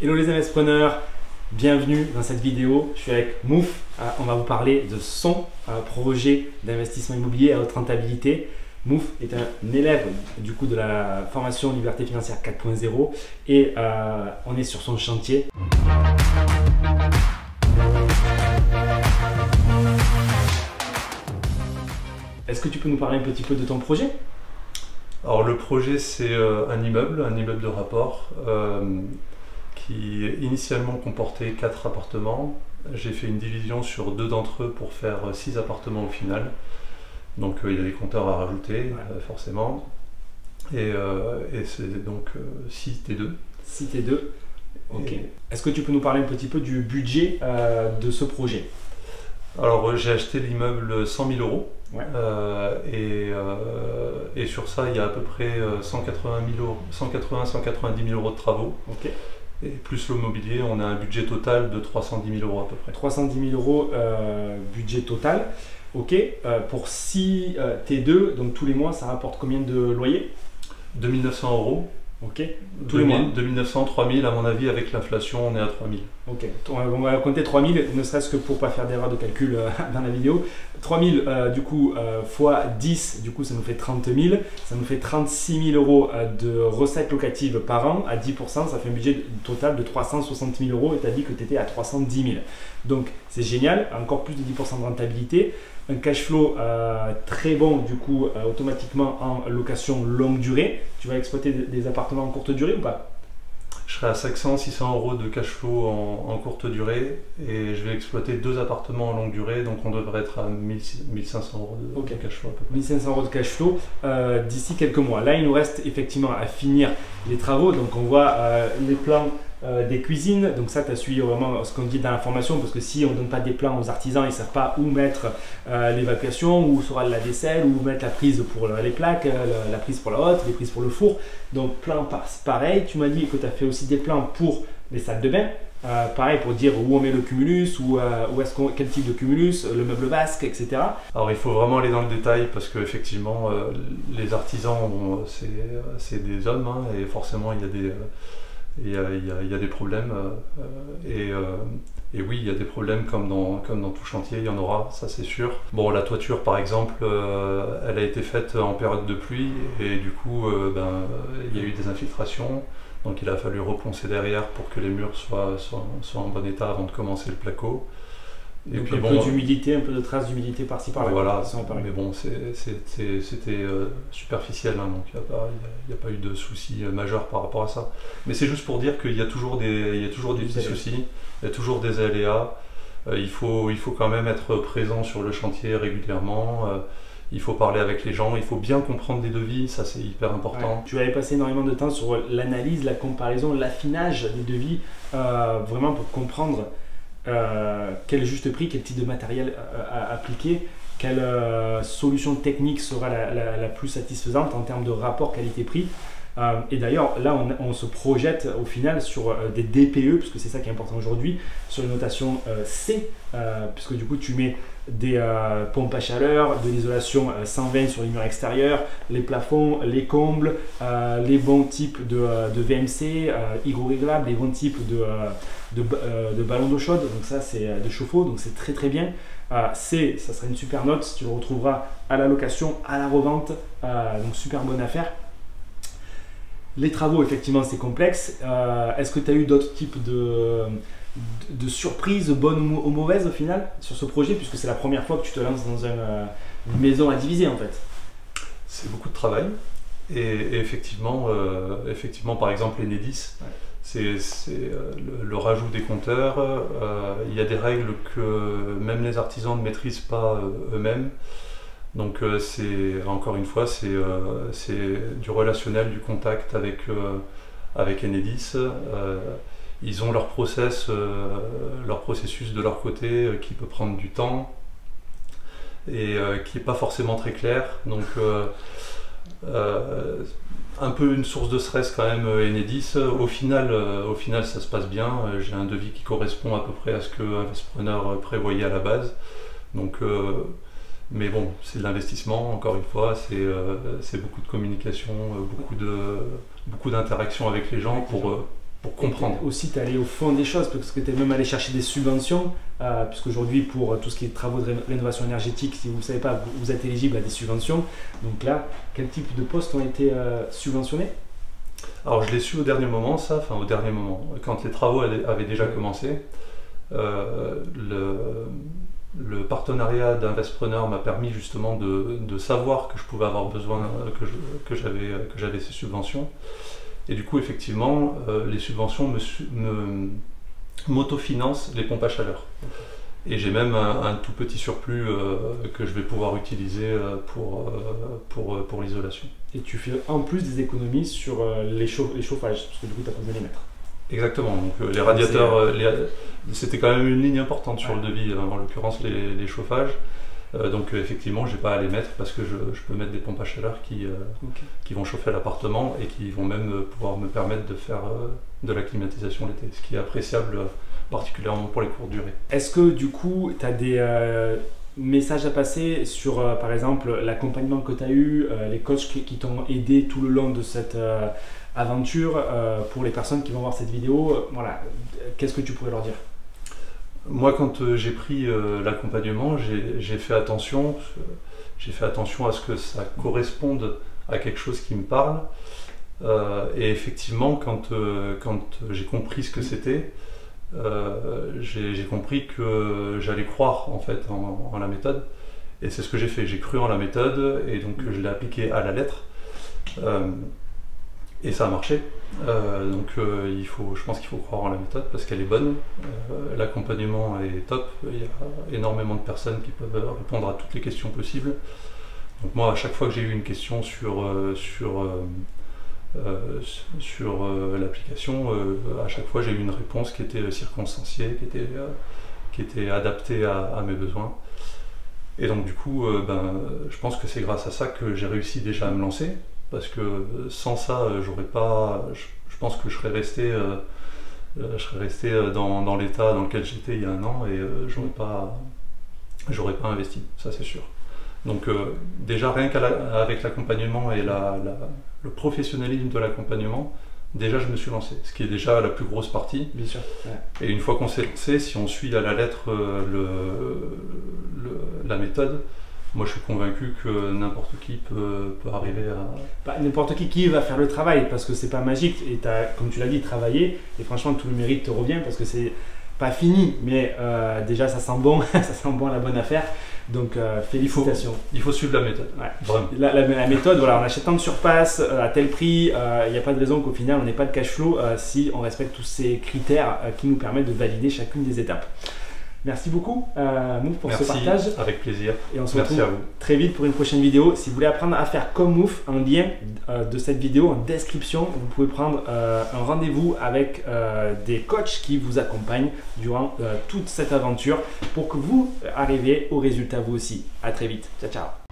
Hello les investisseurs, bienvenue dans cette vidéo. Je suis avec Mouf. On va vous parler de son projet d'investissement immobilier à haute rentabilité. Mouf est un élève du coup de la formation Liberté Financière 4.0 et on est sur son chantier. Est-ce que tu peux nous parler un petit peu de ton projet? Alors le projet c'est un immeuble de rapport qui initialement comportait 4 appartements. J'ai fait une division sur 2 d'entre eux pour faire 6 appartements au final. Donc il y a des compteurs à rajouter forcément. Et c'est donc 6 T2. 6 T2. Ok. Est-ce que tu peux nous parler un petit peu du budget de ce projet? Alors j'ai acheté l'immeuble 100 000 euros. Ouais. Et sur ça, il y a à peu près 190 000 euros de travaux. Ok. Et plus le mobilier, on a un budget total de 310 000 euros à peu près. 310 000 euros budget total. Ok. Pour 6 T2, donc tous les mois, ça rapporte combien de loyer? 2 900 euros. Ok. Tous les mois. 2900, 3000 à mon avis, avec l'inflation, on est à 3000. Ok. On va compter 3000, ne serait-ce que pour ne pas faire d'erreur de calcul dans la vidéo. 3000 du coup fois 10, du coup ça nous fait 30 000. Ça nous fait 36 000 euros de recettes locatives par an. À 10%, ça fait un budget total de 360 000 euros et tu as dit que tu étais à 310 000. Donc c'est génial, encore plus de 10% de rentabilité. Un cash flow très bon du coup automatiquement en location longue durée. Tu vas exploiter des appartements en courte durée ou pas? Je serai à 500-600 euros de cash flow en courte durée et je vais exploiter 2 appartements en longue durée, donc on devrait être à 1500 euros de cash flow à peu près. 1500 euros de cash flow d'ici quelques mois. Là il nous reste effectivement à finir les travaux, donc on voit les plans des cuisines, donc ça tu as suivi vraiment ce qu'on dit dans la formation, parce que si on ne donne pas des plans aux artisans, ils ne savent pas où mettre l'évacuation, où sera la vaisselle, où mettre la prise pour les plaques, la prise pour la hotte, les prises pour le four. Donc plan pareil, tu m'as dit que tu as fait aussi des plans pour les salles de bain, pareil pour dire où on met le cumulus, quel type de cumulus, le meuble basque, etc. Alors il faut vraiment aller dans le détail parce que effectivement les artisans, bon, c'est des hommes hein, et forcément il y a des problèmes et oui, il y a des problèmes comme dans tout chantier, il y en aura, ça c'est sûr. Bon, la toiture par exemple, elle a été faite en période de pluie et du coup il y a eu des infiltrations, donc il a fallu reponcer derrière pour que les murs soient en bon état avant de commencer le placo. Et donc puis, un peu d'humidité, un peu de traces d'humidité par-ci par-là. Voilà, mais bon, c'était superficiel, hein, donc il n'y a pas eu de soucis majeurs par rapport à ça. Mais c'est juste pour dire qu'il y a toujours des petits soucis, il y a toujours des aléas. Il faut quand même être présent sur le chantier régulièrement. Il faut parler avec les gens, il faut bien comprendre les devis, ça c'est hyper important. Ouais. Tu avais passé énormément de temps sur l'analyse, la comparaison, l'affinage des devis, vraiment pour comprendre quel juste prix, quel type de matériel appliquer, quelle solution technique sera la plus satisfaisante en termes de rapport qualité-prix. Et d'ailleurs, là, on se projette au final sur des DPE, puisque c'est ça qui est important aujourd'hui, sur une notation C, puisque du coup, tu mets des pompes à chaleur, de l'isolation 120 sur les murs extérieurs, les plafonds, les combles, les bons types de VMC, hygroréglables, les bons types de ballons d'eau chaude, donc ça c'est de chauffe-eau, donc c'est très très bien. C, ça sera une super note, tu le retrouveras à la location, à la revente, donc super bonne affaire. Les travaux, effectivement, c'est complexe. Est-ce que tu as eu d'autres types de surprises, bonnes ou mauvaises au final, sur ce projet, puisque c'est la première fois que tu te lances dans une maison à diviser en fait? C'est beaucoup de travail. Et effectivement, par exemple, Enedis, c'est le rajout des compteurs. Il y a des règles que même les artisans ne maîtrisent pas eux-mêmes. Donc encore une fois, c'est du relationnel, du contact avec Enedis. Ils ont leur processus de leur côté qui peut prendre du temps et qui n'est pas forcément très clair. Donc un peu une source de stress quand même Enedis. Au final ça se passe bien. J'ai un devis qui correspond à peu près à ce que l'investisseur prévoyait à la base. Donc mais bon, c'est de l'investissement, encore une fois, c'est beaucoup de communication, beaucoup d'interaction avec les gens comprendre. Et aussi, tu es allé au fond des choses, parce que tu es même allé chercher des subventions, puisqu'aujourd'hui, pour tout ce qui est travaux de rénovation énergétique, si vous ne savez pas, vous êtes éligible à des subventions. Donc là, quel type de postes ont été subventionnés? Alors je l'ai su au dernier moment, ça, enfin au dernier moment, quand les travaux avaient déjà commencé. Le partenariat d'Investpreneur m'a permis justement de savoir que je pouvais avoir besoin, que j'avais ces subventions. Et du coup, effectivement, les subventions m'autofinancent les pompes à chaleur. Et j'ai même un tout petit surplus que je vais pouvoir utiliser pour l'isolation. Et tu fais en plus des économies sur les chauffages, parce que du coup, tu as pas besoin de les mettre. Exactement, donc les radiateurs, c'était quand même une ligne importante sur le devis, en l'occurrence les chauffages. Donc effectivement, je n'ai pas à les mettre parce que je peux mettre des pompes à chaleur qui vont chauffer l'appartement et qui vont même pouvoir me permettre de faire de la climatisation l'été, ce qui est appréciable particulièrement pour les courtes durées. Est-ce que du coup, tu as des messages à passer sur, par exemple, l'accompagnement que tu as eu, les coachs qui t'ont aidé tout le long de cette aventure, pour les personnes qui vont voir cette vidéo, voilà, qu'est-ce que tu pourrais leur dire? Moi, quand j'ai pris l'accompagnement, j'ai fait attention à ce que ça corresponde à quelque chose qui me parle. Et effectivement, quand j'ai compris ce que c'était, j'ai compris que j'allais croire en fait en la méthode. Et c'est ce que j'ai fait. J'ai cru en la méthode et donc je l'ai appliquée à la lettre. Et ça a marché. Je pense qu'il faut croire en la méthode parce qu'elle est bonne. L'accompagnement est top. Il y a énormément de personnes qui peuvent répondre à toutes les questions possibles. Donc moi, à chaque fois que j'ai eu une question sur l'application, à chaque fois j'ai eu une réponse qui était circonstanciée, qui était adaptée à mes besoins. Et donc du coup, je pense que c'est grâce à ça que j'ai réussi déjà à me lancer. Parce que sans ça, je pense que je serais resté dans l'état dans lequel j'étais il y a un an et j'aurais pas investi, ça c'est sûr. Donc déjà rien qu'avec l'accompagnement et le professionnalisme de l'accompagnement, déjà je me suis lancé, ce qui est déjà la plus grosse partie. Bien sûr. Ouais. Et une fois qu'on s'est lancé, si on suit à la lettre la méthode, moi je suis convaincu que n'importe qui peut arriver à... N'importe qui va faire le travail parce que c'est pas magique et tu as, comme tu l'as dit, travaillé et franchement tout le mérite te revient parce que c'est pas fini mais déjà ça sent bon, ça sent bon la bonne affaire. Donc félicitations. Il faut suivre la méthode. Ouais. Vraiment. La méthode, voilà, en achetant de surpasse à tel prix, il n'y a pas de raison qu'au final on n'ait pas de cash flow si on respecte tous ces critères qui nous permettent de valider chacune des étapes. Merci beaucoup Mouf pour ce partage. Avec plaisir. Et on se retrouve très vite pour une prochaine vidéo. Si vous voulez apprendre à faire comme Mouf, un lien de cette vidéo en description. Vous pouvez prendre un rendez-vous avec des coachs qui vous accompagnent durant toute cette aventure pour que vous arriviez au résultat vous aussi. À très vite. Ciao, ciao.